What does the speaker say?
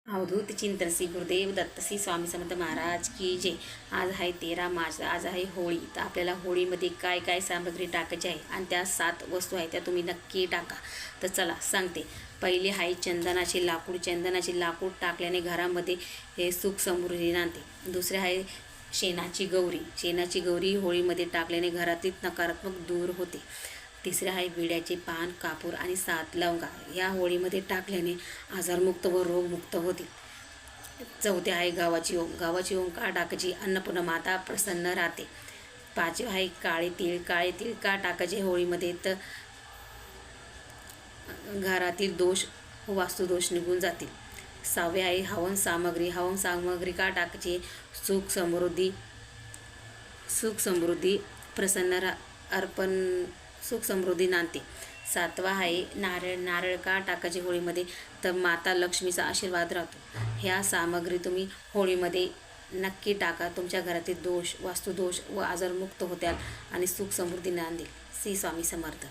अवधूत चिंतन श्री गुरुदेव दत्त श्री स्वामी समर्थ महाराज की जय। आज आहे 13 मार्च, आज आहे होळी। तर आपल्याला होळीमध्ये काय काय सामग्री टाकायची आहे आणि त्या 7 वस्तू आहेत त्या तुम्ही नक्की टाका। तर चला सांगते। पहिली आहे चंदनाचे लाकूड। चंदनाचे लाकूड टाकल्याने घरामध्ये हे सुख समृद्धी नांदते। दुसरे आहे शेणाची गौरी। शेणाची गौरी होळीमध्ये टाकल्याने घरातील नकारात्मक दूर होते। तिसरे आहे विड्याचे पान, कापूर आणि 7 लवंगा। या होळीमध्ये टाकल्याने आजारमुक्त व रोगमुक्त होते। चौथे आहे गावाची ओंग। गावाची ओंग का टाकायची? अन्नपूर्णा माता प्रसन्न राहते। पाचवे आहे काळे तीळ। काळे तीळ का टाकायचे होळीमध्ये? तर घरातील दोष व वास्तुदोष निघून जातील। सहावे आहे हवन सामग्री। हवन सामग्री का टाकायची? सुख समृद्धी प्रसन्न अर्पण सुख समृद्धी नांदते। सातवा आहे नारळ। नारळ का टाकायचे होळीमध्ये? तर माता लक्ष्मीचा आशीर्वाद राहतो। ह्या सामग्री तुम्ही होळीमध्ये नक्की टाका। तुमच्या घरातील दोष, वास्तुदोष व आजारमुक्त होत्याल आणि सुख समृद्धी नांदेल। श्री स्वामी समर्थ।